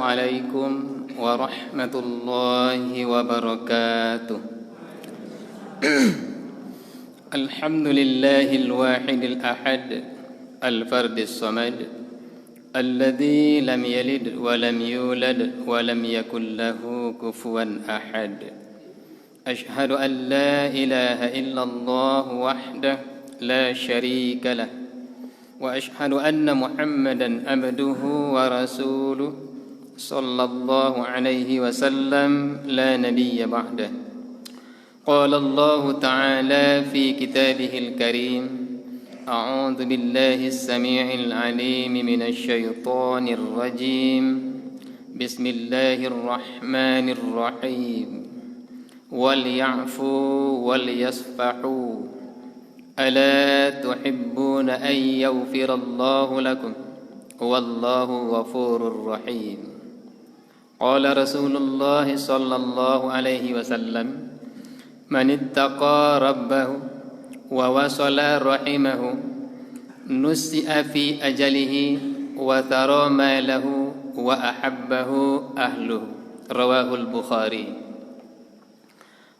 عليكم ورحمة الله وبركاته. الحمد لله الواحد الأحد الفرد الصمد الذي لم يلد ولم يولد ولم يكن له كفوا أحد. أشهد أن لا إله إلا الله وحده لا شريك له وأشهد أن محمدا عبده ورسوله صلى الله عليه وسلم لا نبي بعده. قال الله تعالى في كتابه الكريم: أعوذ بالله السميع العليم من الشيطان الرجيم. بسم الله الرحمن الرحيم. وليعفوا وليصفحوا ألا تحبون أن يغفر الله لكم والله غفور رحيم. قال رسول الله صلى الله عليه وسلم: من اتقى ربه ووصل رحمه نسئ في أجله وترى ماله وأحبه أهله. رواه البخاري.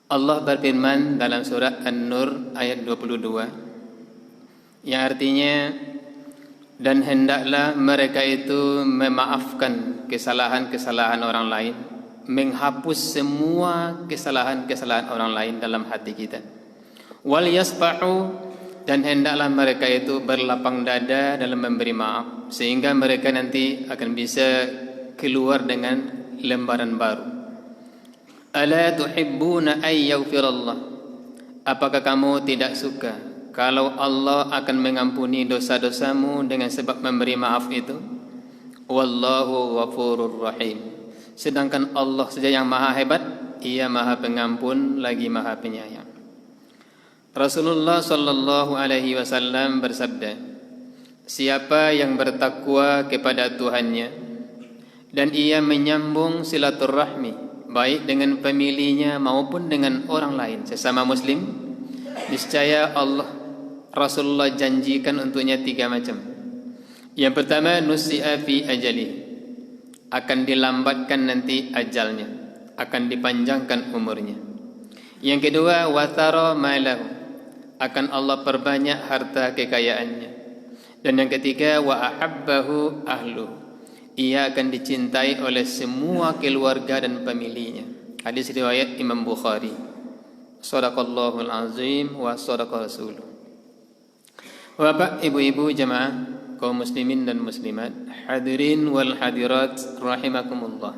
Allah berfirman dalam surah An-Nur ayat 22 yang artinya, dan hendaklah mereka itu memaafkan kesalahan-kesalahan orang lain, menghapus semua kesalahan-kesalahan orang lain dalam hati kita. Wal yasfahu, dan hendaklah mereka itu berlapang dada dalam memberi maaf, sehingga mereka nanti akan bisa keluar dengan lembaran baru. Ala tuhibbuna ay yaghfirallah, apakah kamu tidak suka kalau Allah akan mengampuni dosa-dosamu dengan sebab memberi maaf itu? Wallahu ghafurur rahim, sedangkan Allah saja yang maha hebat, Ia maha pengampun lagi maha penyayang. Rasulullah sallallahu alaihi wasallam bersabda, siapa yang bertakwa kepada Tuhannya dan ia menyambung silaturahmi baik dengan pemilihnya maupun dengan orang lain sesama muslim, niscaya Allah Rasulullah janjikan untuknya 3 macam. Yang pertama, nusi'a fi ajali, akan dilambatkan nanti ajalnya, akan dipanjangkan umurnya. Yang kedua, watara malahu, akan Allah perbanyak harta kekayaannya. Dan yang ketiga, wa ahabbahu ahluhu, ia akan dicintai oleh semua keluarga dan pemilihnya. Hadis riwayat Imam Bukhari. Shadaqallahul azim wa shadaqa rasuluh. Bapak, ibu-ibu, jamaah kaum muslimin dan muslimat, hadirin wal hadirat rahimakumullah.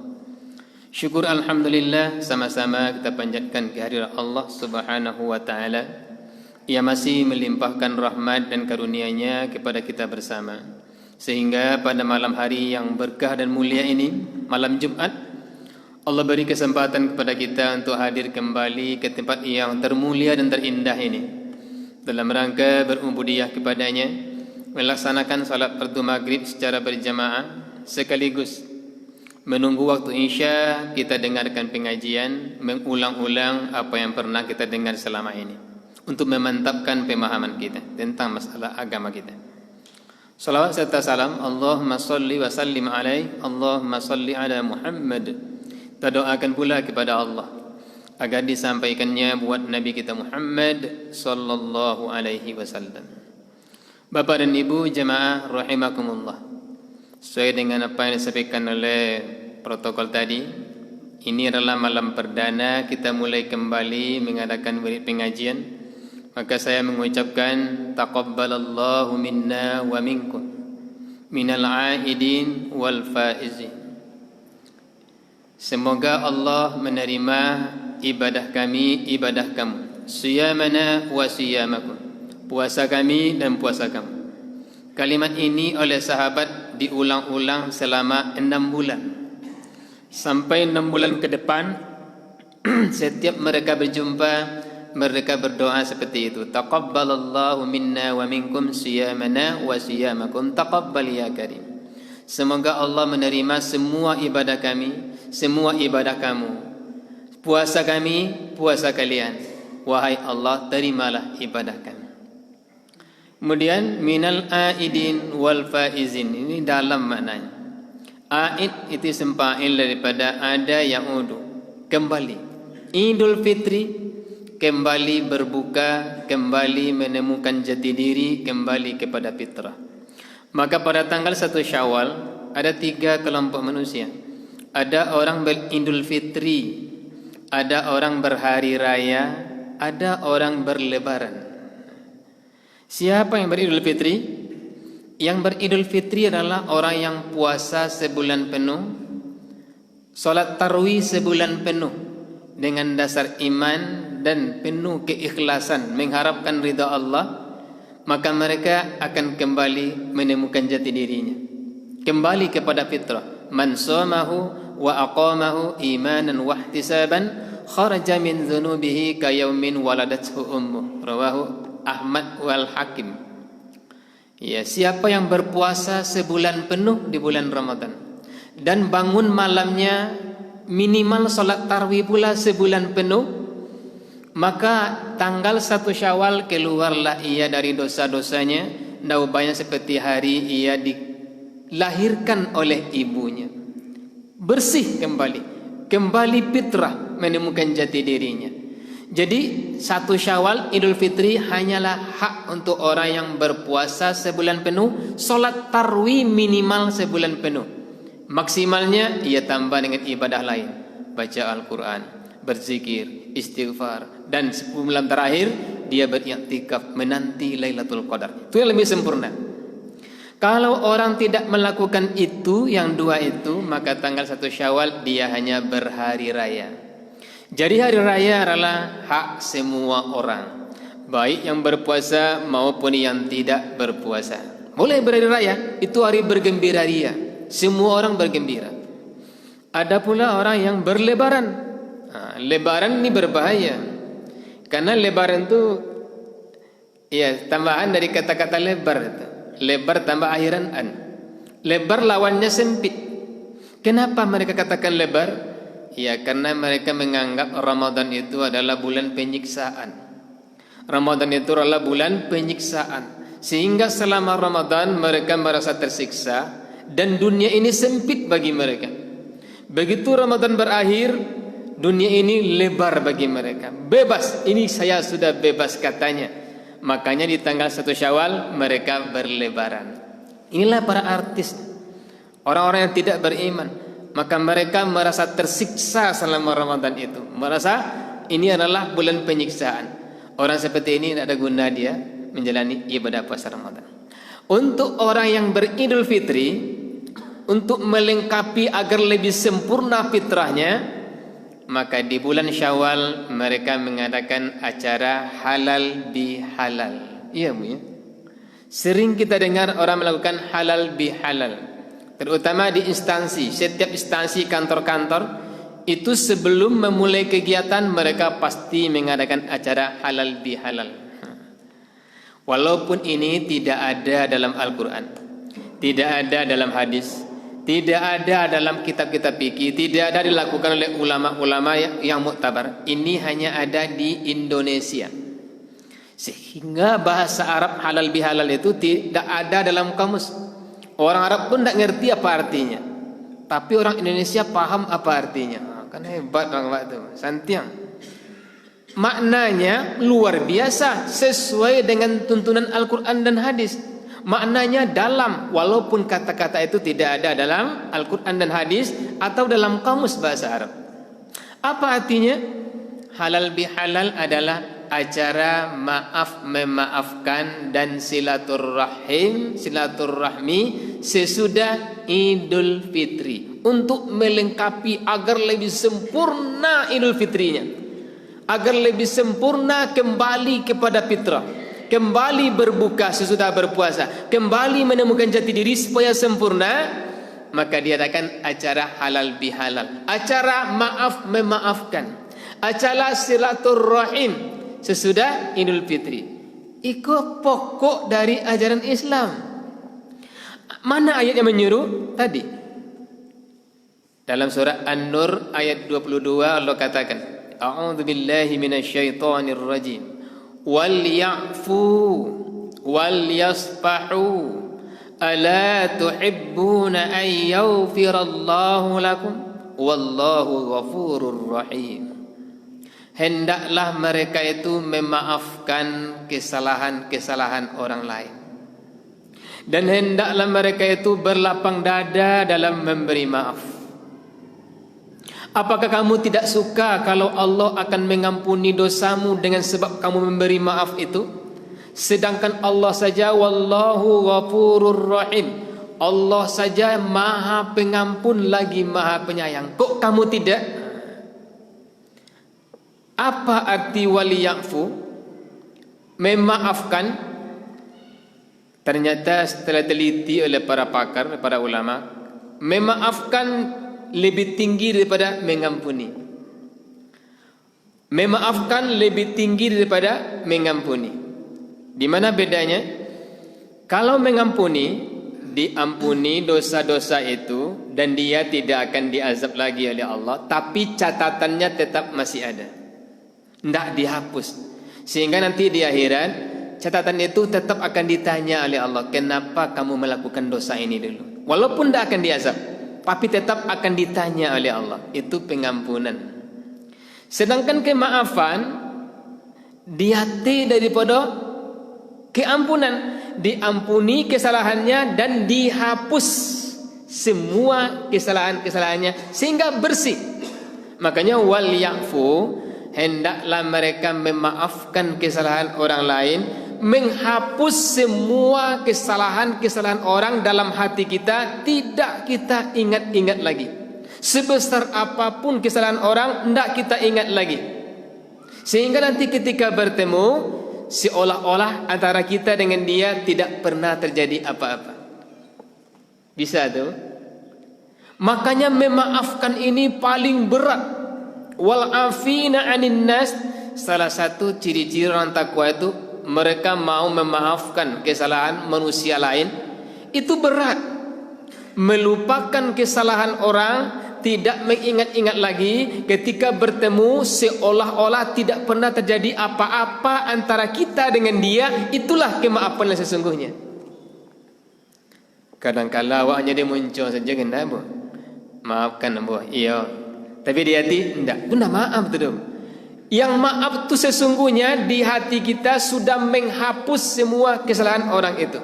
Syukur alhamdulillah sama-sama kita panjatkan kehadiran Allah Subhanahu wa taala. Ia masih melimpahkan rahmat dan karunia-Nya kepada kita bersama, sehingga pada malam hari yang berkah dan mulia ini, malam Jumat, Allah beri kesempatan kepada kita untuk hadir kembali ke tempat yang termulia dan terindah ini, dalam rangka berubudiyah kepadanya, melaksanakan salat fardu maghrib secara berjamaah, sekaligus menunggu waktu isya kita dengarkan pengajian, mengulang-ulang apa yang pernah kita dengar selama ini, untuk memantapkan pemahaman kita tentang masalah agama kita. Salawat serta salam, Allahumma salli wa sallim alaih, Allahumma salli ala Muhammad. Kita doakan pula kepada Allah agar disampaikannya buat Nabi kita Muhammad sallallahu alaihi wasallam. Bapak dan Ibu jemaah rahimakumullah, sesuai dengan apa yang disampaikan oleh protokol tadi, ini adalah malam perdana kita mulai kembali mengadakan pengajian. Maka saya mengucapkan taqabbalallahu minna wa minkum minal aidin wal faizin. Semoga Allah menerima ibadah kami, ibadah kamu, siyamana wa siyamakum, puasa kami dan puasa kamu. Kalimat ini oleh sahabat diulang-ulang selama 6 bulan. Sampai 6 bulan ke depan, setiap mereka berjumpa, mereka berdoa seperti itu. Taqabbalallahu minna wa minkum siyamana wa siyamakum taqabbal ya karim. Semoga Allah menerima semua ibadah kami, semua ibadah kamu, puasa kami, puasa kalian. Wahai Allah, terimalah ibadah kami. Kemudian minal aidin wal faizin, ini dalam maknanya. Aid itu sempa'il daripada ada ya'udu, kembali. Idul Fitri, kembali berbuka, kembali menemukan jati diri, kembali kepada fitrah. Maka pada tanggal 1 Syawal ada 3 kelompok manusia. Ada orang beridul fitri, ada orang berhari raya, ada orang berlebaran. Siapa yang beridul fitri? Yang beridul fitri adalah orang yang puasa sebulan penuh, salat tarawih sebulan penuh dengan dasar iman dan penuh keikhlasan mengharapkan ridha Allah, maka mereka akan kembali menemukan jati dirinya, kembali kepada fitrah. Man shamahu wa aqamahu imanan wa ihtisaban kharaja min dhunubihi ka yaumin waladathu ummuh. Rawahu Ahmad wal Hakim. Ya, siapa yang berpuasa sebulan penuh di bulan Ramadan dan bangun malamnya minimal salat tarawih pula sebulan penuh, maka tanggal 1 Syawal keluarlah ia dari dosa-dosanya, naubahnya seperti hari ia dilahirkan oleh ibunya. Bersih kembali fitrah, menemukan jati dirinya. Jadi 1 Syawal Idul Fitri hanyalah hak untuk orang yang berpuasa sebulan penuh, salat tarawih minimal sebulan penuh. Maksimalnya ia tambah dengan ibadah lain, baca Al-Quran, berzikir, istighfar, dan 10 malam terakhir dia beriktikaf menanti Lailatul Qadar. Itu yang lebih sempurna. Kalau orang tidak melakukan itu, yang 2 itu, maka tanggal 1 Syawal dia hanya berhari raya. Jadi hari raya adalah hak semua orang, baik yang berpuasa maupun yang tidak berpuasa. Mulai berhari raya, itu hari bergembira ria, semua orang bergembira. Ada pula orang yang berlebaran. Lebaran ini berbahaya, karena lebaran itu ya tambahan dari kata-kata lebar. Lebar tambah akhiran an. Lebar lawannya sempit. Kenapa mereka katakan lebar? Ya, karena mereka menganggap Ramadan itu adalah bulan penyiksaan. Ramadan itu adalah bulan penyiksaan, sehingga selama Ramadan mereka merasa tersiksa dan dunia ini sempit bagi mereka. Begitu Ramadan berakhir, dunia ini lebar bagi mereka. Bebas, ini saya sudah bebas katanya. Makanya di tanggal 1 Syawal mereka berlebaran. Inilah para artis, orang-orang yang tidak beriman. Maka mereka merasa tersiksa selama Ramadan itu, merasa ini adalah bulan penyiksaan. Orang seperti ini tidak ada guna dia menjalani ibadah puasa Ramadan. Untuk orang yang beridul fitri, untuk melengkapi agar lebih sempurna fitrahnya, maka di bulan Syawal mereka mengadakan acara halal bihalal. Iya, Bu ya. Sering kita dengar orang melakukan halal bihalal, terutama di instansi. Setiap instansi, kantor-kantor itu sebelum memulai kegiatan mereka pasti mengadakan acara halal bihalal. Walaupun ini tidak ada dalam Al-Quran, tidak ada dalam hadis, tidak ada dalam kitab-kitab fikih, tidak ada dilakukan oleh ulama-ulama yang muktabar. Ini hanya ada di Indonesia, sehingga bahasa Arab halal bihalal itu tidak ada dalam kamus. Orang Arab pun tidak ngerti apa artinya, tapi orang Indonesia paham apa artinya. Kan hebat orang Arab itu, santiang. Maknanya luar biasa, sesuai dengan tuntunan Al-Quran dan hadis. Maknanya dalam, walaupun kata-kata itu tidak ada dalam Al-Quran dan hadis atau dalam kamus bahasa Arab. Apa artinya? Halal bihalal adalah acara maaf memaafkan dan silaturahmi sesudah Idul Fitri, untuk melengkapi agar lebih sempurna Idul Fitrinya, agar lebih sempurna kembali kepada fitrah, kembali berbuka sesudah berpuasa, kembali menemukan jati diri supaya sempurna. Maka diadakan acara halal bihalal, acara maaf memaafkan, acara silaturahim sesudah Idul Fitri. Itu pokok dari ajaran Islam. Mana ayat yang menyuruh tadi? Dalam surah An-Nur ayat 22 Allah katakan, A'udzu billahi minasyaitonir rajim. Wal ya'fu wal yasfahu Ala tuhibbuna an yaghfirallahu lakum wallahu ghafurur rahim. Hendaklah mereka itu memaafkan kesalahan-kesalahan orang lain, dan hendaklah mereka itu berlapang dada dalam memberi maaf. Apakah kamu tidak suka kalau Allah akan mengampuni dosamu dengan sebab kamu memberi maaf itu? Sedangkan Allah saja wallahu ghafurur rahim, Allah saja maha pengampun lagi maha penyayang. Kok kamu tidak? Apa arti waliyafu? Memaafkan. Ternyata setelah teliti oleh para pakar, para ulama, memaafkan lebih tinggi daripada mengampuni. Memaafkan lebih tinggi daripada mengampuni. Di mana bedanya? Kalau mengampuni, diampuni dosa-dosa itu dan dia tidak akan diazab lagi oleh Allah, tapi catatannya tetap masih ada, tidak dihapus. Sehingga nanti di akhirat catatan itu tetap akan ditanya oleh Allah, kenapa kamu melakukan dosa ini dulu? Walaupun tidak akan diazab, tapi tetap akan ditanya oleh Allah. Itu pengampunan. Sedangkan kemaafan dihati daripada keampunan, diampuni kesalahannya dan dihapus semua kesalahan-kesalahannya sehingga bersih. Makanya wal ya'fu, hendaklah mereka memaafkan kesalahan orang lain, menghapus semua kesalahan-kesalahan orang dalam hati kita, tidak kita ingat-ingat lagi. Sebesar apapun kesalahan orang, tidak kita ingat lagi. Sehingga nanti ketika bertemu, seolah-olah antara kita dengan dia tidak pernah terjadi apa-apa. Bisa tuh. Makanya memaafkan ini paling berat. Wal afina 'anin nas, salah satu ciri-ciri orang takwa itu mereka mau memaafkan kesalahan manusia lain. Itu berat. Melupakan kesalahan orang, tidak mengingat-ingat lagi, ketika bertemu seolah-olah tidak pernah terjadi apa-apa antara kita dengan dia. Itulah kemaafan yang sesungguhnya. Kadang-kala awaknya dia muncul saja, kena bu, maafkan bu, iya, tapi di hati tidak, bunda maaf tu dong. Yang maaf tu sesungguhnya di hati kita sudah menghapus semua kesalahan orang itu.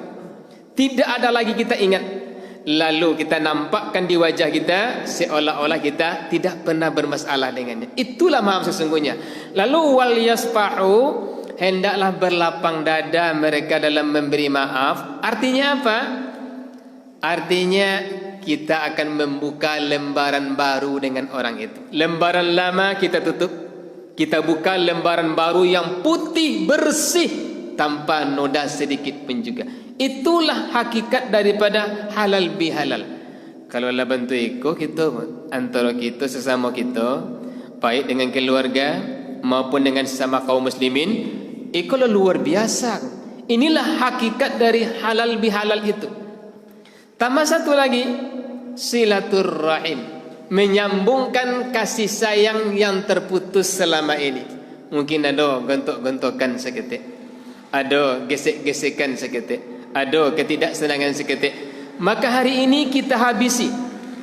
Tidak ada lagi kita ingat. Lalu kita nampakkan di wajah kita seolah-olah kita tidak pernah bermasalah dengannya. Itulah maaf sesungguhnya. Lalu wal yasfahu, hendaklah berlapang dada mereka dalam memberi maaf. Artinya apa? Artinya kita akan membuka lembaran baru dengan orang itu. Lembaran lama kita tutup, kita buka lembaran baru yang putih bersih tanpa noda sedikit pun juga. Itulah hakikat daripada halal bihalal. Kalau lah bentuk itu kita antara kita sesama kita, baik dengan keluarga maupun dengan sesama kaum muslimin, itu luar biasa. Inilah hakikat dari halal bihalal itu. Tambah satu lagi, silaturrahim, menyambungkan kasih sayang yang terputus selama ini. Mungkin ada gontok-gontokan seketik, ada gesek-gesekan seketik, ada ketidaksenangan seketik. Maka hari ini kita habisi.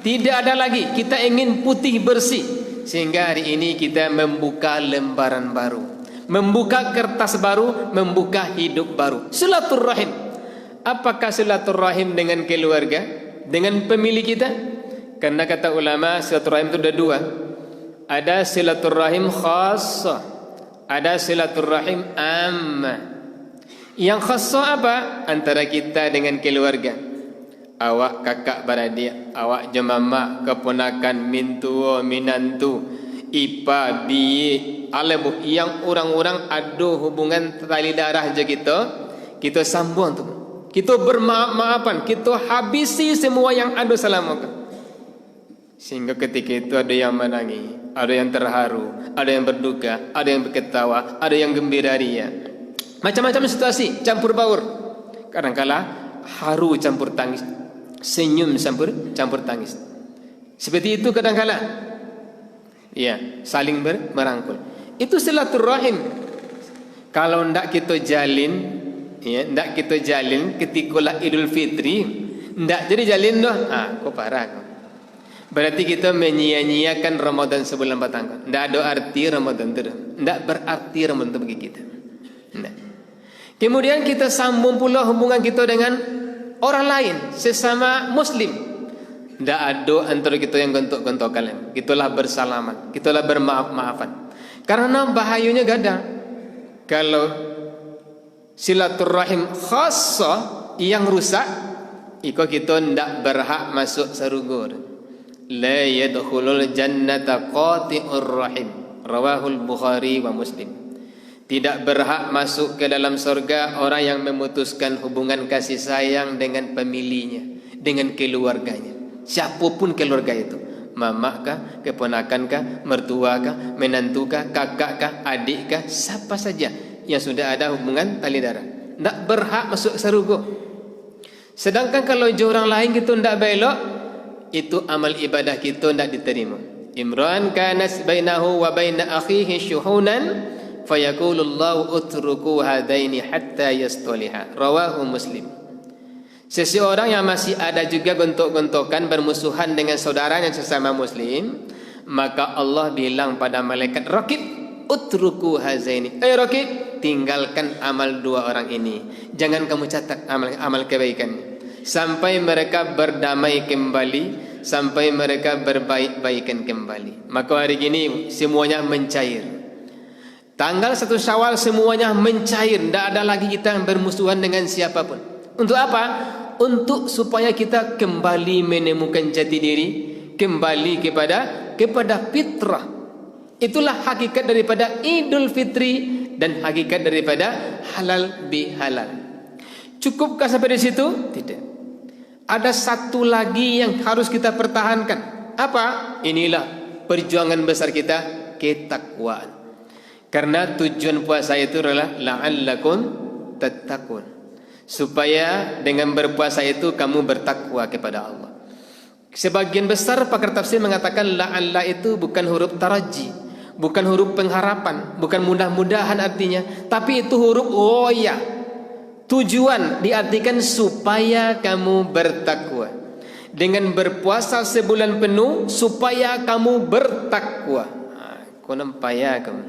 Tidak ada lagi. Kita ingin putih bersih. Sehingga hari ini kita membuka lembaran baru, membuka kertas baru, membuka hidup baru. Silaturrahim. Apakah silaturrahim dengan keluarga, dengan pemilik kita? Karena kata ulama silaturrahim itu ada dua. Ada silaturrahim khassah, ada silaturrahim ammah. Yang khassah apa? Antara kita dengan keluarga. Awak kakak beradik, awak jemama, keponakan, mintu, minantu, ipa, biye, alebu, yang orang-orang ada hubungan tali darah je kita sambung tu. Kita bermaaf-maafan, kita habisi semua yang ada selama. Sehingga ketika itu ada yang menangis, ada yang terharu, ada yang berduka, ada yang berketawa, ada yang gembira ria. Macam-macam situasi campur baur. Kadang-kala haru campur tangis, senyum campur tangis. Seperti itu kadang-kala. Ya, saling merangkul. Itu silaturrahim. Kalau ndak kita jalin, ya, ndak kita jalin ketika Idul Fitri, ndak jadi jalin doh. Kok parah kok. Berarti kita menyia-nyiakan Ramadan sebulan batang. Ndak ada arti Ramadan itu. Ndak berarti Ramadan itu bagi kita. Ndak. Kemudian kita sambung pula hubungan kita dengan orang lain, sesama muslim. Ndak ada antara kita yang gontok-gontokan. Kitalah bersalaman, kitalah bermaaf-maafan. Karena bahayanya gada. Kalau silaturahim khassa yang rusak, iko kita ndak berhak masuk surga. La yadkhulul jannata qati'ur rahim. Rawahul Bukhari wa Muslim. Tidak berhak masuk ke dalam surga orang yang memutuskan hubungan kasih sayang dengan pemilihnya, dengan keluarganya. Siapapun keluarga itu, mamak kah, keponakan kah, mertua kah, menantu kah, kakak kah, adik kah, siapa saja yang sudah ada hubungan tali darah, tidak berhak masuk surga. Sedangkan kalau orang lain gitu tidak belok, itu amal ibadah kita tidak diterima. Imran kanas bainahu wa baina akhihi syuhunan fayaqulullahu utruku hadaini hatta yastaliha. Rawahu Muslim. Seseorang yang masih ada juga gontok-gontokan bermusuhan dengan saudaranya sesama muslim, maka Allah bilang pada malaikat Raqib, utruku hazaini. Raqib, tinggalkan amal dua orang ini. Jangan kamu catat amal kebaikan sampai mereka berdamai kembali, sampai mereka berbaik-baikan kembali. Maka hari ini semuanya mencair. Tanggal 1 Syawal semuanya mencair, tidak ada lagi kita yang bermusuhan dengan siapapun. Untuk apa? Untuk supaya kita kembali menemukan jati diri, kembali kepada fitrah. Itulah hakikat daripada Idul Fitri dan hakikat daripada halal bihalal. Cukupkah sampai di situ? Tidak. Ada satu lagi yang harus kita pertahankan. Apa? Inilah perjuangan besar kita, ketakwaan. Karena tujuan puasa itu adalah la'allakum tattaqun. Supaya dengan berpuasa itu kamu bertakwa kepada Allah. Sebagian besar pakar tafsir mengatakan la'alla itu bukan huruf taraji, bukan huruf pengharapan, bukan mudah-mudahan artinya, tapi itu huruf ya. Tujuan diartikan supaya kamu bertakwa. Dengan berpuasa sebulan penuh supaya kamu bertakwa. Kau nampak ya kamu.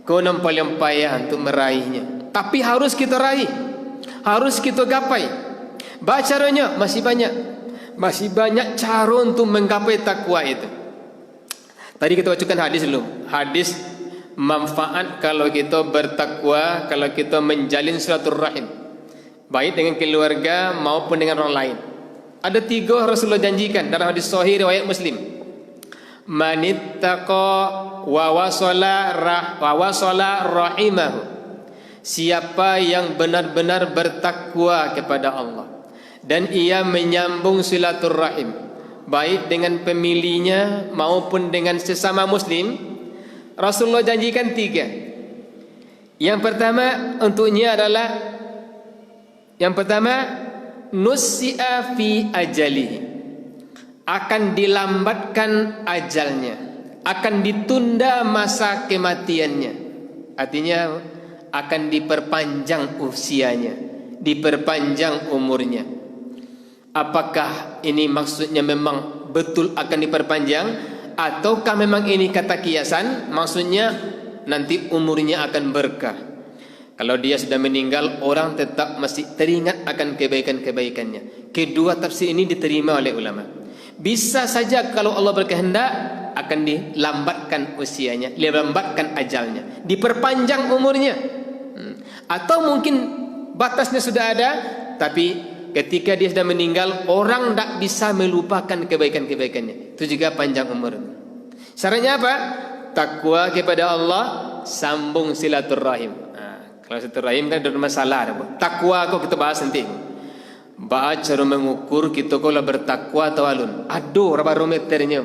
Kau nampak yang payah untuk meraihnya. Tapi harus kita raih. Harus kita gapai. Caranya masih banyak. Masih banyak cara untuk menggapai takwa itu. Tadi kita bacakan hadis dulu. Hadis manfaat kalau kita bertakwa, kalau kita menjalin silaturahim, baik dengan keluarga maupun dengan orang lain. Ada 3 Rasulullah janjikan dalam hadis sahih riwayat Muslim. Manittaqa wa wasala rahimahu. Siapa yang benar-benar bertakwa kepada Allah dan ia menyambung silaturahim, baik dengan pemilihnya maupun dengan sesama muslim, Rasulullah janjikan 3. Yang pertama untuknya adalah, yang pertama, nusi'a fi ajalihi, akan dilambatkan ajalnya, akan ditunda masa kematiannya. Artinya akan diperpanjang usianya, diperpanjang umurnya. Apakah ini maksudnya memang betul akan diperpanjang, ataukah memang ini kata kiasan, maksudnya nanti umurnya akan berkah? Kalau dia sudah meninggal, orang tetap masih teringat akan kebaikan-kebaikannya. Kedua tafsir ini diterima oleh ulama. Bisa saja kalau Allah berkehendak akan dilambatkan usianya, dilambatkan ajalnya, diperpanjang umurnya. Atau mungkin batasnya sudah ada, tapi ketika dia sudah meninggal, orang tidak bisa melupakan kebaikan-kebaikannya. Itu juga panjang umur. Syaratnya apa? Takwa kepada Allah, sambung silaturahim. Kalau silaturahim kan ada masalah. Takwa kok kita bahas nanti. Cara mengukur kita kalau bertakwa atau alun. Aduh, barometernya.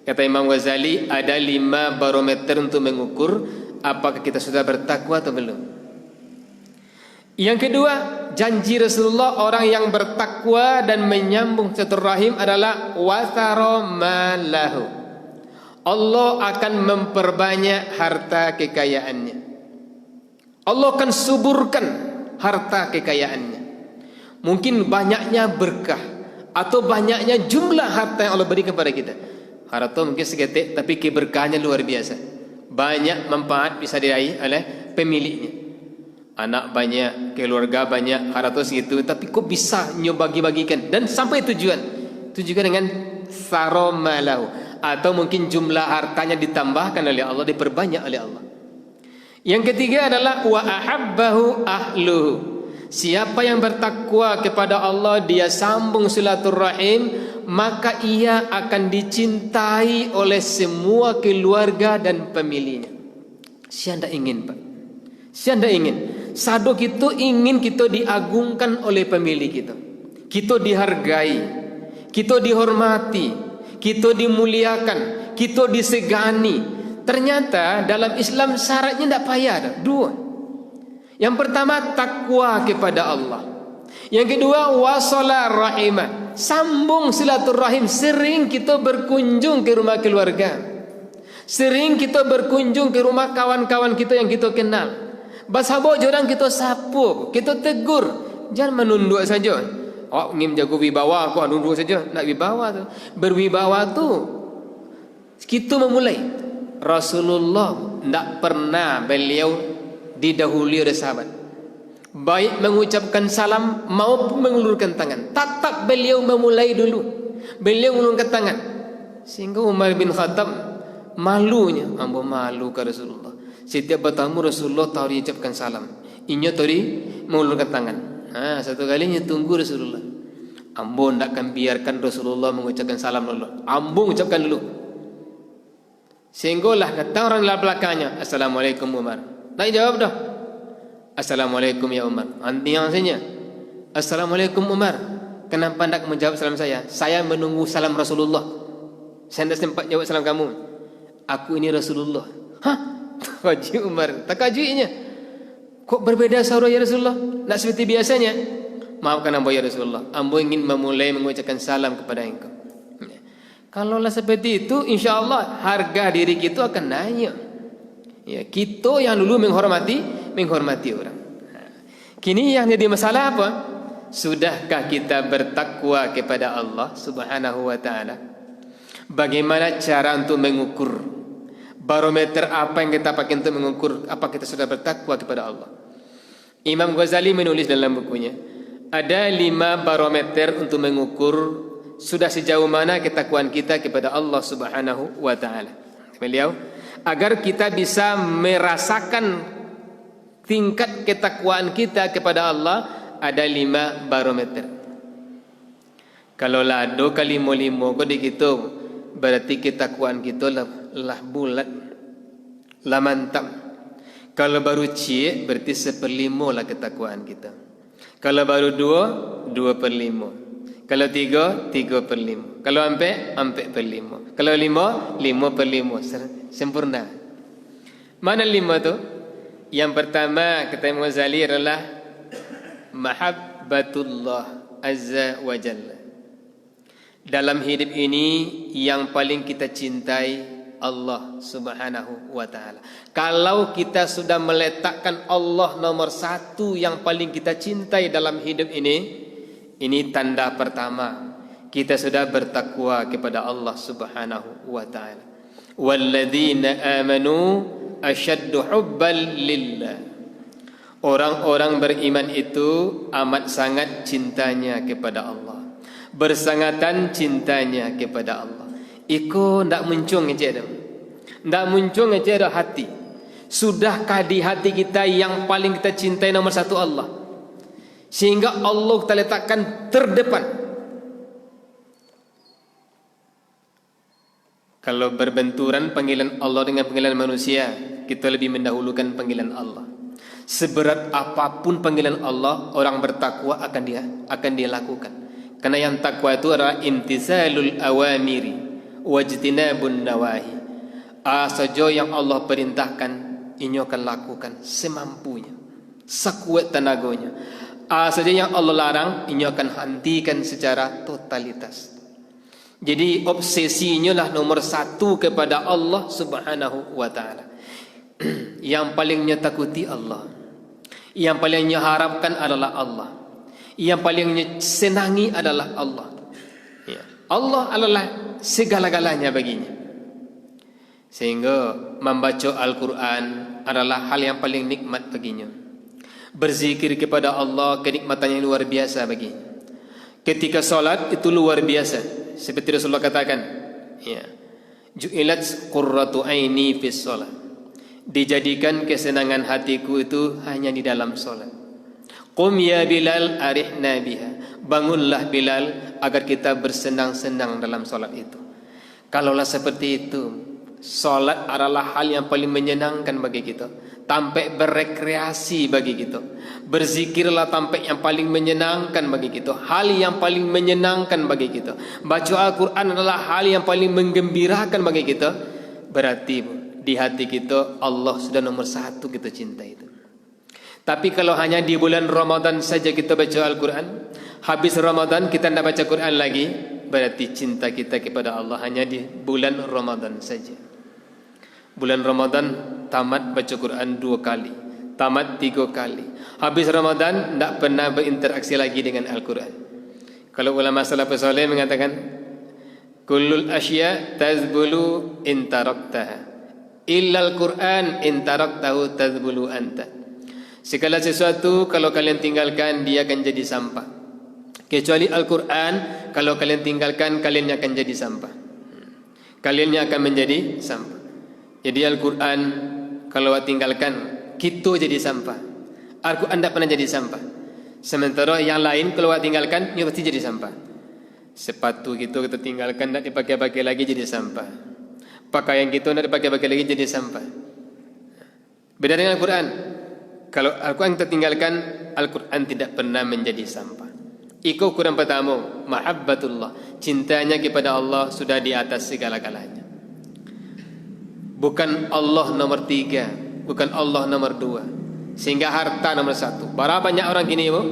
Kata Imam Ghazali, ada 5 barometer untuk mengukur apakah kita sudah bertakwa atau belum. Yang kedua, janji Rasulullah orang yang bertakwa dan menyambung silaturahim adalah wathara malahu. Allah akan memperbanyak harta kekayaannya. Allah akan suburkan harta kekayaannya. Mungkin banyaknya berkah, atau banyaknya jumlah harta yang Allah berikan kepada kita. Harta mungkin seketik, tapi keberkahannya luar biasa. Banyak manfaat bisa diraih oleh pemiliknya. Anak banyak, keluarga banyak, harta segitu, tapi kok bisa bagi-bagikan dan sampai tujuan. Itu juga dengan saramalahu, atau mungkin jumlah hartanya ditambahkan oleh Allah, diperbanyak oleh Allah. Yang ketiga adalah wa ahabbahu ahluhu. Siapa yang bertakwa kepada Allah, dia sambung silaturahim, maka ia akan dicintai oleh semua keluarga dan pemiliknya. Saya tidak ingin, Pak. Saya tidak ingin. Sado kita ingin kita diagungkan oleh pemilik kita. Kita dihargai, kita dihormati, kita dimuliakan, kita disegani. Ternyata dalam Islam syaratnya tidak payah ada. Dua. Yang pertama takwa kepada Allah. Yang kedua wasala rahimah, sambung silaturahim. Sering kita berkunjung ke rumah keluarga, sering kita berkunjung ke rumah kawan-kawan kita yang kita kenal. Basabo jorang kita sapu, kita tegur, jangan menunduk saja. Oh, ingin jago wibawa aku nunduk saja. Nak wibawa tu, berwibawa tu kita memulai. Rasulullah tidak pernah beliau didahului oleh sahabat, baik mengucapkan salam maupun mengulurkan tangan. Tetap beliau memulai dulu. Beliau mengulurkan tangan, sehingga Umar bin Khattab malunya, ambo malu ke Rasulullah. Setiap bertamu Rasulullah tahu diucapkan salam, inya tadi mengulurkan tangan. Satu kalinya tunggu Rasulullah. Ambo tidak akan biarkan Rasulullah mengucapkan salam dulu. Ambo ucapkan dulu. Sehinggalah datang orang dalam belakangnya, Assalamualaikum Umar. Tak jawab dah. Assalamualaikum ya Umar. Anti yang saja. Assalamualaikum Umar. Kenapa tidak menjawab salam saya? Saya menunggu salam Rasulullah. Saya tidak sempat jawab salam kamu. Aku ini Rasulullah. Hah? Takajui Umar. Takajuinya. Kok berbeda suara ya Rasulullah? Tak seperti biasanya. Maafkan ambo ya Rasulullah. Ambo ingin memulai mengucapkan salam kepada engkau. Kalaulah seperti itu, insya Allah harga diri kita akan naik. Ya, kita yang dulu menghormati orang. Kini yang jadi masalah apa? Sudahkah kita bertakwa kepada Allah Subhanahu wa taala? Bagaimana cara untuk mengukur? Barometer apa yang kita pakai untuk mengukur apa kita sudah bertakwa kepada Allah? Imam Ghazali menulis dalam bukunya, ada 5 barometer untuk mengukur sudah sejauh mana ketakwaan kita kepada Allah Subhanahu wa taala. Beliau, agar kita bisa merasakan tingkat ketakwaan kita kepada Allah, ada 5 barometer. Kalau lado kali limo kok dikitu, berarti ketakwaan kita lah bulat, lah mantap. Kalau baru cie, berarti 1/5 lah ketakwaan kita. Kalau baru 2, 2/5. Kalau 3, 3/5. Kalau 4, 4/5. Kalau 5, 5/5. Sempurna. Mana 5 tu? Yang pertama kata Imam Ghazali adalah mahabbatullah azza wa jalla. Dalam hidup ini yang paling kita cintai Allah Subhanahu wa taala. Kalau kita sudah meletakkan Allah nomor 1 yang paling kita cintai dalam hidup ini tanda pertama kita sudah bertakwa kepada Allah Subhanahu wa taala. Walladzina amanu asyaddu hubban lillah. Orang-orang beriman itu amat sangat cintanya kepada Allah, bersangatan cintanya kepada Allah. Iko ndak muncung aja dah. Ndak muncung aja dah hati. Sudahkah di hati kita yang paling kita cintai nomor 1 Allah? Sehingga Allah kita letakkan terdepan. Kalau berbenturan panggilan Allah dengan panggilan manusia, kita lebih mendahulukan panggilan Allah. Seberat apapun panggilan Allah, orang bertakwa akan dia lakukan. Karena yang takwa itu adalah imtithalul awamiri wajtinabun nawahi. Saja yang Allah perintahkan, ini akan lakukan semampunya, sekuat tenaganya. Saja yang Allah larang, ini akan hentikan secara totalitas. Jadi obsesinya lah nomor 1 kepada Allah Subhanahu wa taala. Yang palingnya takuti Allah, yang palingnya harapkan adalah Allah, yang palingnya senangi adalah Allah. Allah adalah segala-galanya baginya. Sehingga membaca Al-Quran adalah hal yang paling nikmat baginya. Berzikir kepada Allah kenikmatan yang luar biasa baginya. Ketika solat itu luar biasa, seperti Rasulullah katakan, ya, ju'ilat qurratu aini fis solat. Dijadikan kesenangan hatiku itu hanya di dalam solat. Qum ya Bilal arihna biha. Bangunlah Bilal agar kita bersenang-senang dalam solat itu. Kalaulah seperti itu, solat adalah hal yang paling menyenangkan bagi kita, sampai berrekreasi bagi kita. Berzikirlah sampai yang paling menyenangkan bagi kita, hal yang paling menyenangkan bagi kita. Baca Al-Quran adalah hal yang paling menggembirakan bagi kita. Berarti di hati kita Allah sudah nomor satu kita cinta itu. Tapi kalau hanya di bulan Ramadan saja kita baca Al-Quran, habis Ramadan kita tidak baca Quran lagi, berarti cinta kita kepada Allah hanya di bulan Ramadan saja. Bulan Ramadan tamat baca Quran 2 kali, tamat 3 kali. Habis Ramadan tidak pernah berinteraksi lagi dengan Al-Quran. Kalau ulama salafus saleh mengatakan, kullul asya tazbulu in taraktaha, illal Quran in taraktahu tazbulu anta. Segala sesuatu kalau kalian tinggalkan dia akan jadi sampah, kecuali Al-Quran. Kalau kalian tinggalkan, kalian akan jadi sampah, kalian akan menjadi sampah. Jadi Al-Quran kalau tinggalkan, kita jadi sampah. Al-Quran tidak pernah jadi sampah. Sementara yang lain kalau tinggalkan, dia pasti jadi sampah. Sepatu kita tinggalkan, tidak dipakai-pakai lagi jadi sampah. Pakaian kita tidak dipakai-pakai lagi jadi sampah. Beda dengan Al-Quran. Kalau Al-Quran kita tinggalkan, Al-Quran tidak pernah menjadi sampah. Itu ukuran pertama, mahabbatullah, cintanya kepada Allah sudah di atas segala-galanya. Bukan Allah nomor 3, bukan Allah nomor 2, sehingga harta nomor 1. Berapa banyak orang gini, Bu?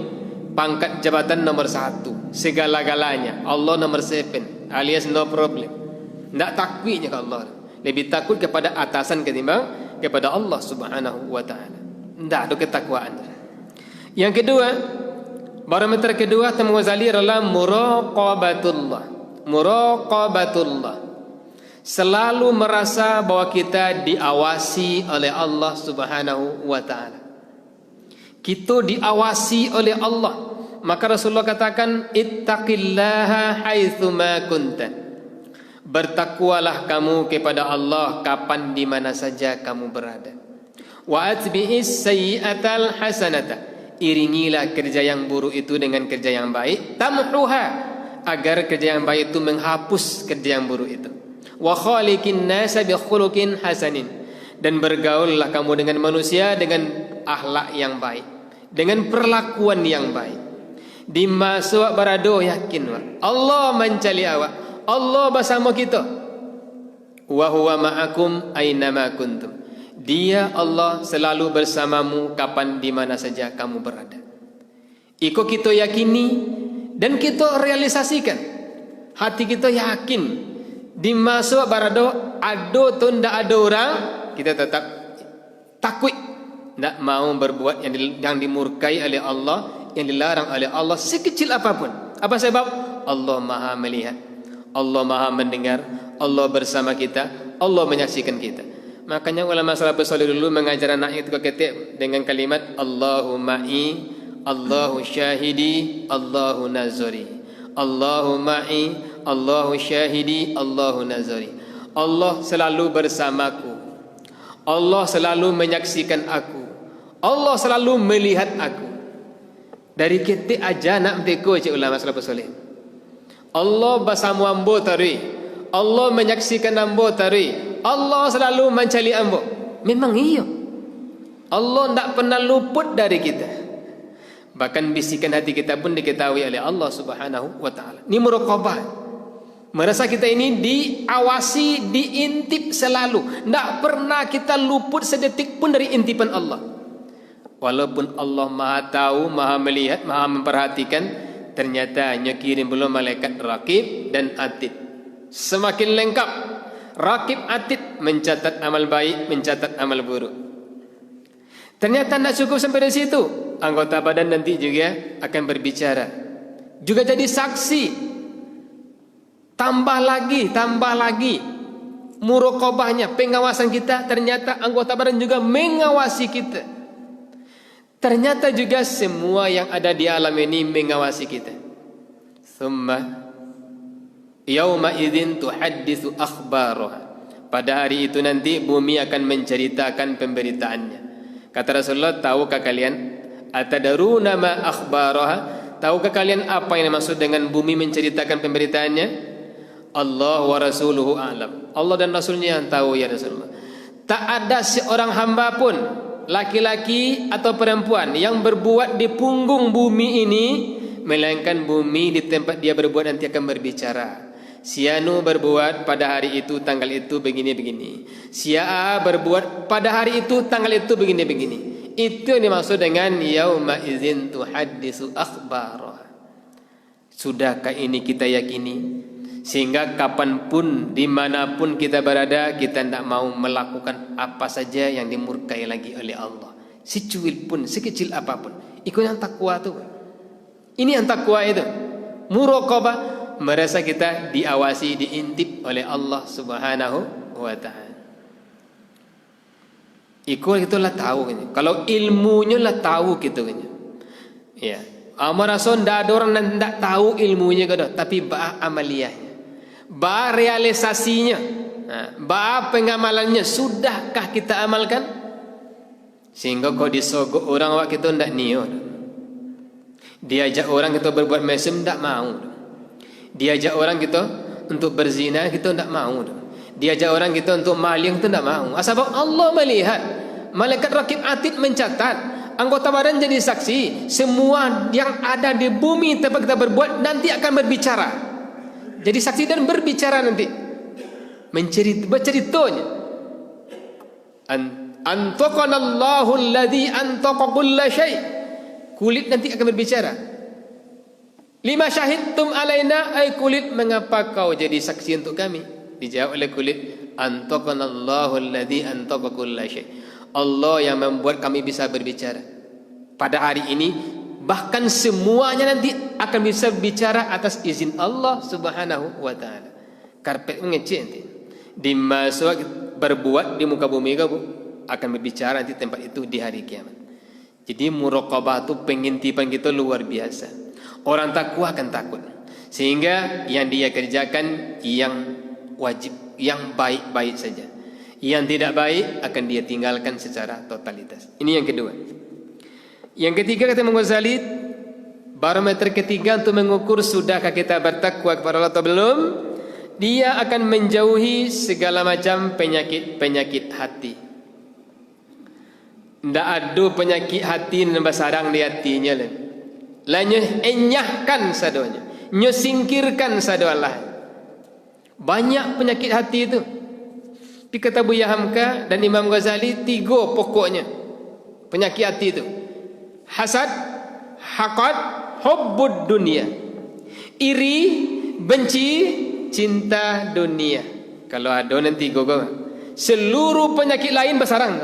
Pangkat jabatan nomor 1, segala-galanya. Allah nomor 7, alias no problem. Tidak takwiknya ke Allah, lebih takut kepada atasan ketimbang kepada Allah Subhanahu wa ta'ala. Tidak ada ketakwaan. Yang kedua, barometer kedua Imam Ghazali adalah muraqabatullah. Muraqabatullah, selalu merasa bahwa kita diawasi oleh Allah Subhanahu wa ta'ala. Kita diawasi oleh Allah. Maka Rasulullah katakan, ittaqillaha haitsuma kunta. Bertakwalah kamu kepada Allah kapan di mana saja kamu berada. Wa atbi'is sayyi'atal hasanata. Iringilah kerja yang buruk itu dengan kerja yang baik. Tamhuha, agar kerja yang baik itu menghapus kerja yang buruk itu. Wa khaliqin nasa bi khuluqin hasanin. Dan bergaullah kamu dengan manusia dengan akhlak yang baik, dengan perlakuan yang baik. Di masa berado yakin Allah mencari awak, Allah bersama kita. Wa huwa ma'akum aina ma kuntum. Dia Allah selalu bersamamu kapan di mana saja kamu berada. Iko kita yakini dan kita realisasikan. Hati kita yakin di masa berado ada atau tidak ada orang, kita tetap takut, tidak mau berbuat yang dimurkai oleh Allah, yang dilarang oleh Allah sekecil apapun. Apa sebab? Allah Maha melihat, Allah Maha mendengar, Allah bersama kita, Allah menyaksikan kita. Makanya ulama salafus saleh dulu mengajar anak itu ketik dengan kalimat Allahu ma'i, Allahu syahidi, Allahu nazari. Allahu ma'i, Allahu syahidi, Allahu nazari. Allah selalu bersamaku, Allah selalu menyaksikan aku, Allah selalu melihat aku. Dari ketik aja nak teko cik ulama salafus saleh. Allah bersama ambo tari, Allah menyaksikan ambo tari, Allah selalu mencari ambo. Memang iya, Allah tidak pernah luput dari kita. Bahkan bisikan hati kita pun diketahui oleh Allah Subhanahu wa ta'ala. Ini muraqabah, merasa kita ini diawasi, diintip selalu. Tidak pernah kita luput sedetik pun dari intipan Allah. Walaupun Allah Maha tahu, Maha melihat, Maha memperhatikan, ternyata hanya kirim belum malaikat Raqib dan Atid. Semakin lengkap. Raqib Atid mencatat amal baik, mencatat amal buruk. Ternyata tidak cukup sampai di situ. Anggota badan nanti juga akan berbicara, juga jadi saksi. Tambah lagi muraqabahnya, pengawasan kita. Ternyata anggota badan juga mengawasi kita. Ternyata juga semua yang ada di alam ini mengawasi kita. Thumma yauma idzin tuhadditsu akhbaraha. Pada hari itu nanti bumi akan menceritakan pemberitaannya. Kata Rasulullah, tahukah kalian atadaruna ma akhbaraha? Tahukah kalian apa yang dimaksud dengan bumi menceritakan pemberitaannya? Allah wa rasuluhu a'lam. Allah dan Rasulnya yang tahu ya Rasulullah. Tak ada seorang hamba pun, laki-laki atau perempuan, yang berbuat di punggung bumi ini, melainkan bumi di tempat dia berbuat nanti akan berbicara. Si Anu berbuat pada hari itu tanggal itu begini-begini. Si A berbuat pada hari itu tanggal itu begini-begini. Itu yang dimaksud dengan yauma idzin tuhadditsu akhbaraha. Sudahkah ini kita yakini? Sehingga kapanpun, dimanapun kita berada, kita tidak mau melakukan apa saja yang dimurkai lagi oleh Allah. Secuil pun, sekecil apapun. Itu yang takwa itu. Ini yang takwa itu. Muraqabah, merasa kita diawasi, diintip oleh Allah Subhanahu wa ta'ala. Itulah tahu. Kalau ilmunya lah tahu gitu. Ya. Amarason tidak ada orang yang tidak tahu ilmunya, tapi ba amaliyahnya. Ba realisasinya, ba pengamalannya, sudahkah kita amalkan? Sehingga kau disogok orang waktu itu tidak niat. Diajak orang kita berbuat mesum tidak mau. Diajak orang kita untuk berzina kita tidak mau. Diajak orang kita untuk maling kita tidak mau. Sebab Allah melihat, malaikat rakib atid mencatat, anggota badan jadi saksi. Semua yang ada di bumi tempat kita berbuat nanti akan berbicara. Jadi saksi dan berbicara nanti, berceritanya. Antaqanallahu alladhi antaqa kulla syai'. Kulit nanti akan berbicara. Lima syahidtum alaina, ay kulit, mengapa kau jadi saksi untuk kami? Dijawab oleh kulit, antaqanallahu alladhi antaqa kulla syai'. Allah yang membuat kami bisa berbicara pada hari ini. Bahkan semuanya nanti akan bisa bicara atas izin Allah Subhanahu wa ta'ala. Karpet mengecek nanti. Dimasuk berbuat di muka bumi akan berbicara nanti tempat itu di hari kiamat. Jadi muraqabah itu pengintipan kita luar biasa. Orang takwa akan takut. Sehingga yang dia kerjakan yang wajib, yang baik-baik saja. Yang tidak baik akan dia tinggalkan secara totalitas. Ini yang kedua. Yang ketiga, kata Imam Ghazali, barometer ketiga untuk mengukur sudahkah kita bertakwa kepada Allah atau belum, dia akan menjauhi segala macam penyakit hati. Tidak ada penyakit hati yang bersarang di hatinya. Lainnya enyahkan sadonya, nyo singkirkan sadolah. Banyak penyakit hati itu. Di kata Buya Hamka dan Imam Ghazali, 3 pokoknya penyakit hati itu. Hasad, haqad, hubbud dunia. Iri, benci, cinta dunia. Kalau ada nanti gogo, seluruh penyakit lain bersarang,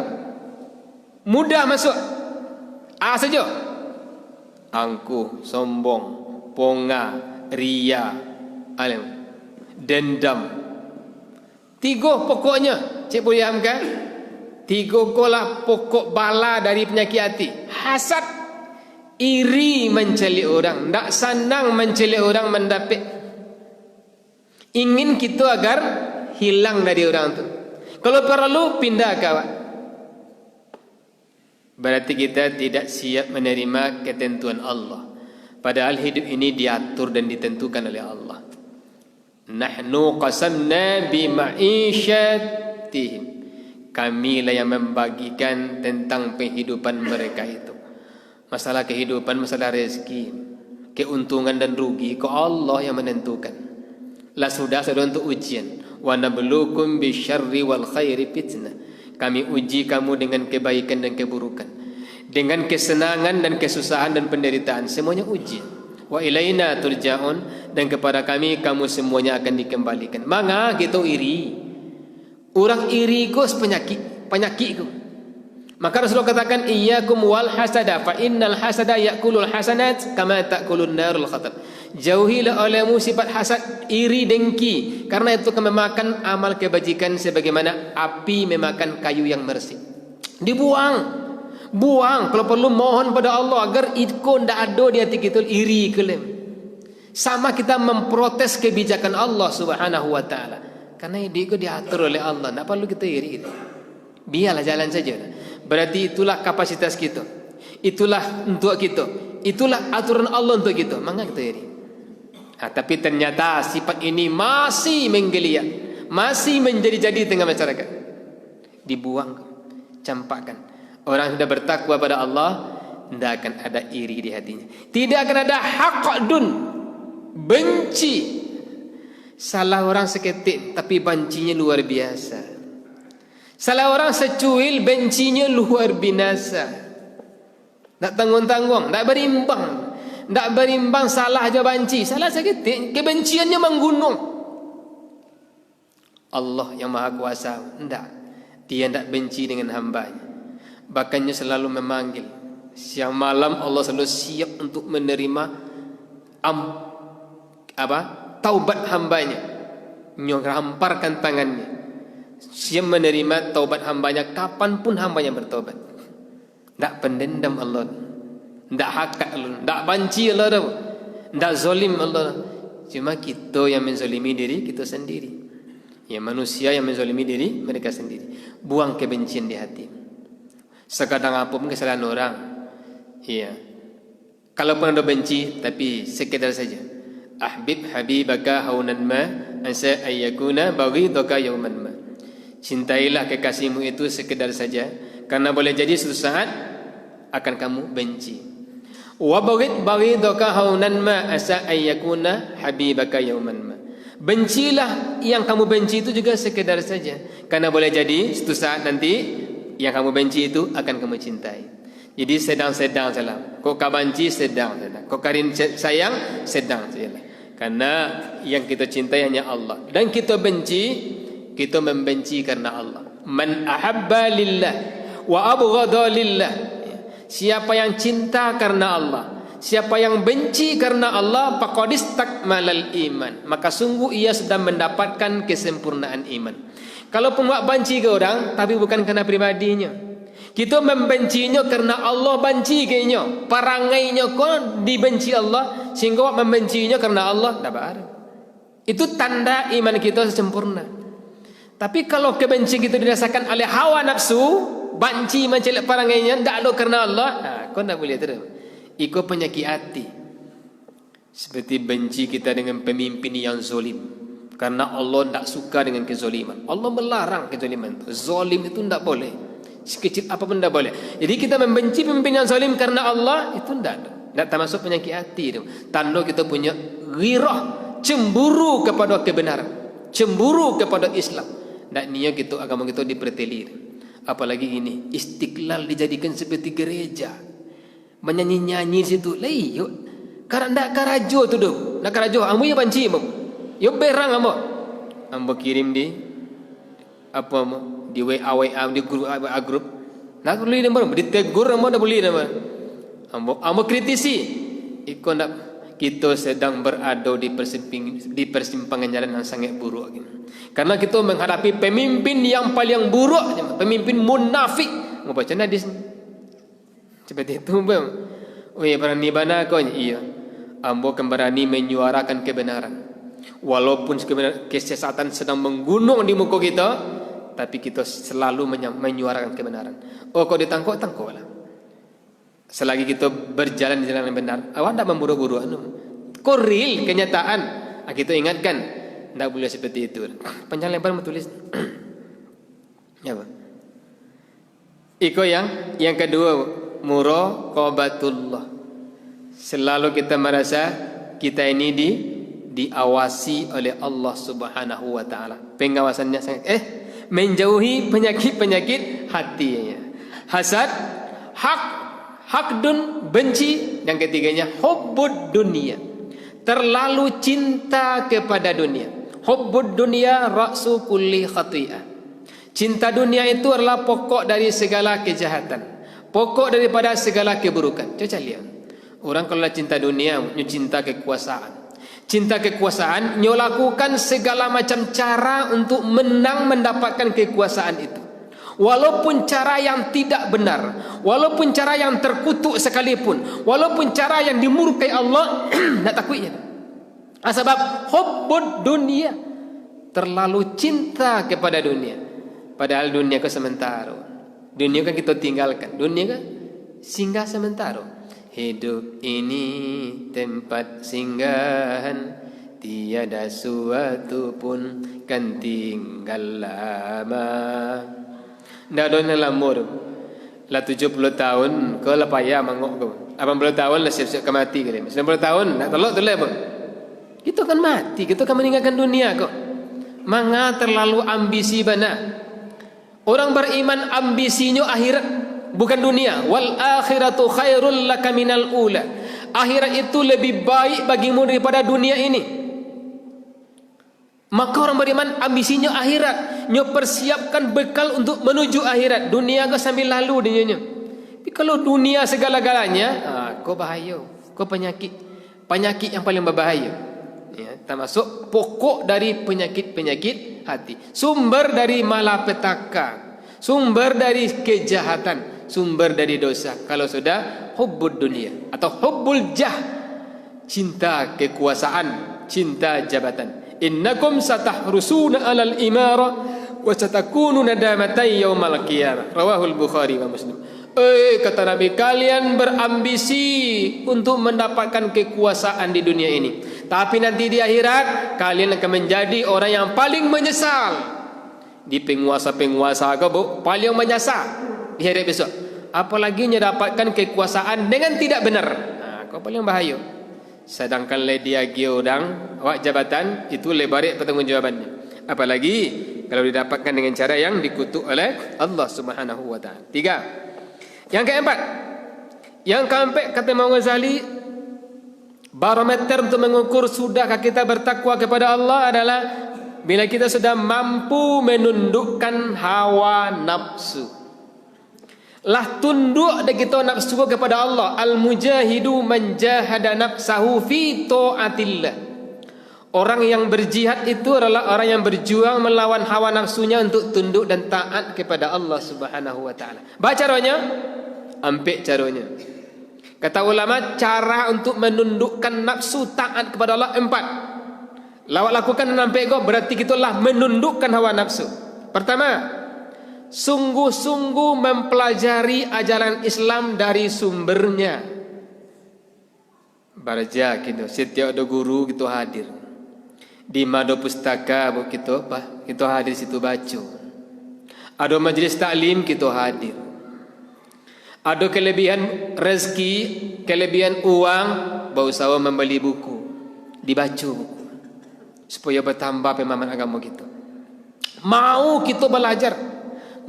mudah masuk. Saja angkuh, sombong, ponga, ria, dendam. 3 pokoknya Cik Buya Hamka. 3 kolah pokok bala dari penyakit hati. Hasad, iri mencela orang, tak senang mencela orang mendapat. Ingin kita agar hilang dari orang itu. Kalau perlu pindah kawan. Berarti kita tidak siap menerima ketentuan Allah. Padahal hidup ini diatur dan ditentukan oleh Allah. Nahnu qasamna bima'ishatihim. Kamilah yang membagikan tentang kehidupan mereka itu. Masalah kehidupan, masalah rezeki, keuntungan dan rugi, ke Allah yang menentukan. Lah sudah untuk ujian. Wa nabluukum bisyarri wal khairi fitnah. Kami uji kamu dengan kebaikan dan keburukan, dengan kesenangan dan kesusahan dan penderitaan, semuanya ujian. Wa ilaina turja'un, dan kepada kami kamu semuanya akan dikembalikan. Maka kita iri. Orang iri kos penyakit ku. Maka Rasulullah katakan, iyyakum wal hasada fa innal hasada ya'kulul hasanat kama ta'kulun narul khatab. Jauhilah olehmu sifat hasad, iri, dengki, karena itu akan memakan amal kebajikan sebagaimana api memakan kayu yang bersih. Dibuang. Buang, kalau perlu mohon pada Allah agar itu ndak ada di hati kita iri kelem. Sama kita memprotes kebijakan Allah Subhanahu wa taala. Karena itu diatur oleh Allah, ndak perlu kita iri. Biarlah jalan saja. Berarti itulah kapasitas kita. Itulah untuk kita. Itulah aturan Allah untuk kita. Maka kita iri. Tapi ternyata sifat ini masih menggeliat, masih menjadi-jadi tengah masyarakat. Dibuang, campakkan. Orang sudah bertakwa pada Allah, tidak akan ada iri di hatinya. Tidak akan ada haqdun, benci. Salah orang seketik, tapi bencinya luar biasa. Salah orang secuil, bencinya luar binasa. Tak tanggung-tanggung, tak berimbang. Tak berimbang, salah aja benci. Salah seketik, kebenciannya menggunung. Allah yang maha kuasa, tidak. Dia tidak benci dengan hambanya. Bahkannya selalu memanggil. Siang malam Allah selalu siap untuk menerima taubat hambanya. Hamparkan tangannya, siap menerima taubat hambanya kapanpun hambanya bertobat. Tak pendendam Allah, tak hakak Allah, tak banci Allah, tak zalim Allah. Cuma kita yang menzalimi diri kita sendiri. Ya, manusia yang menzalimi diri mereka sendiri. Buang kebencian di hati. Sekadang apapun kesalahan orang, iya. Kalaupun ada benci, tapi sekedar saja. Ahbib habibaka haunan ma asa ayyakuna baghidaka yawman ma. Cintailah kekasihmu itu sekedar saja, karena boleh jadi suatu saat akan kamu benci. Wa baghidaka haunan ma asa ayyakuna habibaka yawman ma. Bencilah yang kamu benci itu juga sekedar saja, karena boleh jadi suatu saat nanti yang kamu benci itu akan kamu cintai. Jadi sedang-sedang saja. Kok kau benci sedang saja. Kok karin sayang sedang saja. Karena yang kita cintai hanya Allah. Dan kita benci, kita membenci karena Allah. Man ahabba lillah wa abghadha lillah. Siapa yang cinta karena Allah, siapa yang benci karena Allah, faqad istakmalal iman. Maka sungguh ia sudah mendapatkan kesempurnaan iman. Kalaupun buat benci ke orang, tapi bukan karena pribadinya. Kita membencinya karena Allah benci kayaknya. Parangainya kok dibenci Allah, sehingga membencinya karena Allah. Tak ada. Itu tanda iman kita sempurna. Tapi kalau kebencian kita dirasakan oleh hawa nafsu, benci mencelak parangainya, tak ada karena Allah, kau tak boleh terus. Ikut penyakit hati. Seperti benci kita dengan pemimpin yang zalim. Karena Allah tidak suka dengan kezaliman. Allah melarang kezaliman. Zalim itu tidak boleh. Sekecil apapun tidak boleh. Jadi kita membenci pemimpin yang zalim karena Allah, itu tidak termasuk penyakit hati itu. Tanda kita punya ghirah, cemburu kepada kebenaran, cemburu kepada Islam. Dan niat kita, agama kita dipertelir. Apalagi ini Istiqlal dijadikan seperti gereja. Menyanyi-nyanyi situ. Yuk. Karena tidak karajo tu dong. Nak karajo, amu ya banci amu. Yo berang ambo kirim di apa di WA di grup. Nak boleh nama ditegur ambo dah boleh nama. Ambo kritisi. Iko nak kita sedang berada di persimpangan jalan yang sangat buruk. Karena kita menghadapi pemimpin yang paling buruk, pemimpin munafik. Mau baca hadis seperti itu bang. Oh ya, berani bana kau? Iya. Ambo akan berani menyuarakan kebenaran. Walaupun kesesatan sedang menggunung di muka kita, tapi kita selalu menyuarakan kebenaran. Oh, kau ditangkap, tangkaplah. Selagi kita berjalan di jalan yang benar, awak tidak memburu-buru. Kau real kenyataan. Kita ingatkan, tidak boleh seperti itu. Panjang lebar menulis. Ya, Pak. Iko yang kedua, muraqabatullah. Selalu kita merasa kita ini diawasi oleh Allah Subhanahu wa taala. Pengawasannya sangat menjauhi penyakit-penyakit hatinya. Hasad, hakdun, benci. Yang ketiganya hubbud dunia. Terlalu cinta kepada dunia. Hubbud dunia ra'su kulli khati'ah. Cinta dunia itu adalah pokok dari segala kejahatan, pokok daripada segala keburukan. Coba lihat. Orang kalau cinta dunia, cinta kekuasaan, Cinta kekuasaan, nyo lakukan segala macam cara untuk menang mendapatkan kekuasaan itu. Walaupun cara yang tidak benar, walaupun cara yang terkutuk sekalipun, walaupun cara yang dimurkai Allah, nak takutnya. Sebab hubbud dunia, terlalu cinta kepada dunia. Padahal dunia ke sementara. Dunia kan kita tinggalkan. Dunia kan singgah sementara. Hidup ini tempat singgahan, tiada suatu pun kan tinggal lama. Ndak ada lamur lah 70 tahun kau lah payah mangok kau. 80 tahun lah siap-siap kau mati kau. 90 tahun nak tolak apa? Kita kan mati, kita kan meninggalkan dunia kau. Manga terlalu ambisi bana. Orang beriman ambisinya akhirat, bukan dunia. Wal akhiratu khairul laka minal ula. Akhirat itu lebih baik bagimu daripada dunia ini. Maka orang beriman ambisinya akhirat, nyo persiapkan bekal untuk menuju akhirat. Dunia kau sambil lalu dia. Tapi kalau dunia segala-galanya, kau bahaya. Kau penyakit yang paling berbahaya. Ya, termasuk pokok dari penyakit hati. Sumber dari malapetaka, sumber dari kejahatan, sumber dari dosa. Kalau sudah hubbud dunia atau hubbul jah, cinta kekuasaan, cinta jabatan. Innakum satahrusuna alal imara wa satakunu nadamatai yaumal qiyamah. Rawahul Bukhari wa Muslim. Kata Nabi, kalian berambisi untuk mendapatkan kekuasaan di dunia ini, tapi nanti di akhirat kalian akan menjadi orang yang paling menyesal. Di penguasa-penguasa kau paling menyesal di hari besok. Apalagi dapatkan kekuasaan dengan tidak benar. Kau paling bahaya. Sedangkan dia giodang awak jabatan itu lebarik pertanggungjawabannya. Apalagi kalau didapatkan dengan cara yang dikutuk oleh Allah Subhanahu wa taala. 3. Yang keempat kata Imam Ghazali, barometer untuk mengukur sudahkah kita bertakwa kepada Allah adalah bila kita sudah mampu menundukkan hawa nafsu. Lah tunduk dan kita nafsu kepada Allah. Al-mujahidu man jahada nafsahu fi ta'atillah. Orang yang berjihad itu adalah orang yang berjuang melawan hawa nafsunya untuk tunduk dan taat kepada Allah Subhanahu wa taala. Baca caranya? Ampek caranya. Kata ulama, cara untuk menundukkan nafsu taat kepada Allah 4. Lawak lakukan dan ampek kau berarti kita lah menundukkan hawa nafsu. Pertama, sungguh-sungguh mempelajari ajaran Islam dari sumbernya. Barja kita setiap ada guru kita hadir. Di mado pustaka kita hadir situ baca. Ada majlis taklim kita hadir. Ada kelebihan rezeki, kelebihan uang, berusaha membeli buku, dibaca buku supaya bertambah pemahaman agama kita. Mau kita belajar,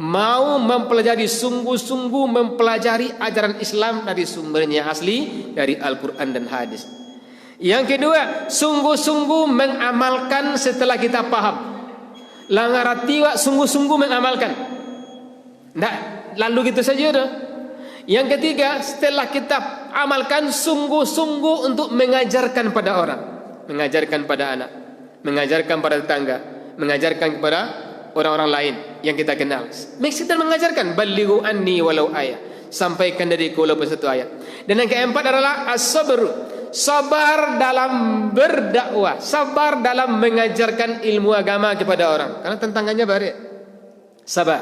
mau mempelajari sungguh-sungguh mempelajari ajaran Islam dari sumbernya asli dari Al-Quran dan hadis. Yang kedua, sungguh-sungguh mengamalkan setelah kita paham. Langaratiwa sungguh-sungguh mengamalkan. Nah, lalu gitu saja dah. Yang ketiga, setelah kita amalkan sungguh-sungguh untuk mengajarkan pada orang, mengajarkan pada anak, mengajarkan pada tetangga, mengajarkan kepada orang-orang lain yang kita kenal. Maksudnya mengajarkan, balighu anni walau ayat, sampaikan dariku walaupun satu ayat. Dan yang keempat adalah as-sabr, sabar dalam berdakwah, sabar dalam mengajarkan ilmu agama kepada orang. Karena tantangannya barik. Sabar.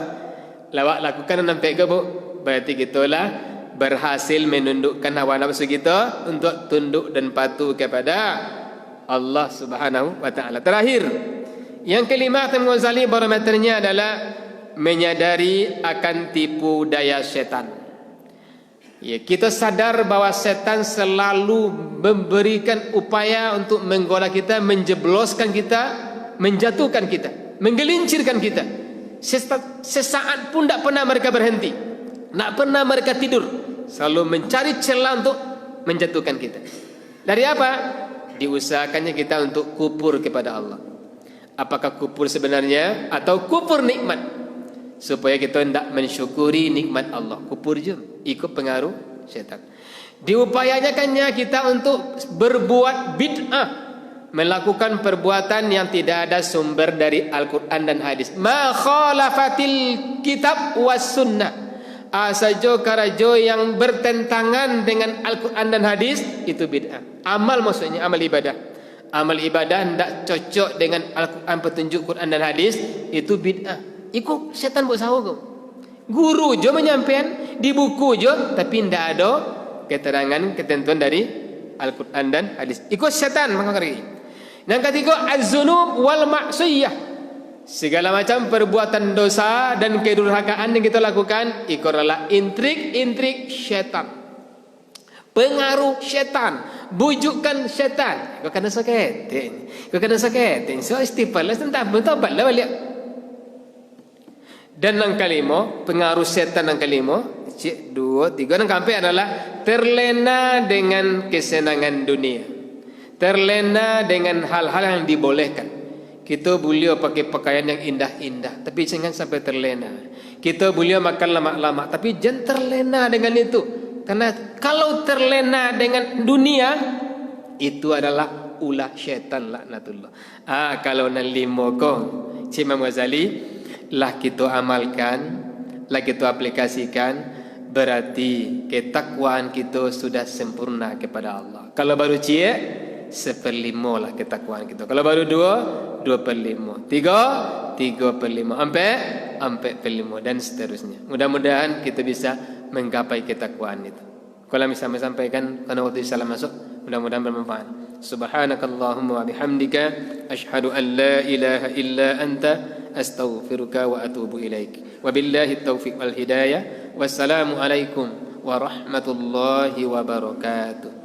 Lawak lakukan sampai ke bu, berarti gitulah berhasil menundukkan hawa nafsu kita untuk tunduk dan patuh kepada Allah Subhanahu wa taala. Terakhir, yang kelima Imam Ghazali barometernya adalah menyadari akan tipu daya setan. Ya, kita sadar bahwa setan selalu memberikan upaya untuk menggoda kita, menjebloskan kita, menjatuhkan kita, menggelincirkan kita. Sesaat pun tak pernah mereka berhenti, tak pernah mereka tidur, selalu mencari celah untuk menjatuhkan kita. Dari apa? Diusahakannya kita untuk kufur kepada Allah. Apakah kufur sebenarnya atau kufur nikmat, supaya kita tidak mensyukuri nikmat Allah. Kufur je, ikut pengaruh syaitan. Diupayakannya kita untuk berbuat bid'ah, melakukan perbuatan yang tidak ada sumber dari Al-Quran dan hadis. Ma khalafatil kitab was sunnah. Asajo karajo yang bertentangan dengan Al-Quran dan hadis itu bid'ah. Amal maksudnya amal ibadah. Amal ibadah tidak cocok dengan Al-Quran, petunjuk Quran dan hadis, itu bid'ah. Ikut setan buat sahu kau. Guru jo menyampaikan di buku jo, tapi tidak ada keterangan ketentuan dari Al-Quran dan hadis. Ikut setan maka. Yang ketiga, az-zunub wal maksiyah. Segala macam perbuatan dosa dan kedurhakaan yang kita lakukan, itu adalah intrik syaitan, pengaruh syaitan, bujukan syaitan. Kau kena sakit, so istighfar lah, tentang bertobat lah balik. Dan yang kelima, pengaruh syaitan yang kelima, 2, 3 dan sampai adalah terlena dengan kesenangan dunia, terlena dengan hal-hal yang dibolehkan. Kita boleh pakai pakaian yang indah-indah, tapi jangan sampai terlena. Kita boleh makan lemak-lemak, tapi jangan terlena dengan itu. Karena kalau terlena dengan dunia, itu adalah ulah syaitan laknatullah. Kalau nan 5 ko, Imam Ghazali, lah kita amalkan, lah kita aplikasikan, berarti ketakwaan kita sudah sempurna kepada Allah. Kalau baru 1/5 lah ketakwaan kita. Kalau baru 2/5, 3/5, 4/5 dan seterusnya. Mudah-mudahan kita bisa menggapai ketakwaan itu. Kalau misalnya sampaikan karena waktu salam masuk, mudah-mudahan bermanfaat. Subhanakallahumma wa bihamdika asyhadu an la ilaha illa anta astaghfiruka wa atubu ilaik. Wabillahi taufiq wal hidayah. Wassalamu alaikum warahmatullahi wabarakatuh.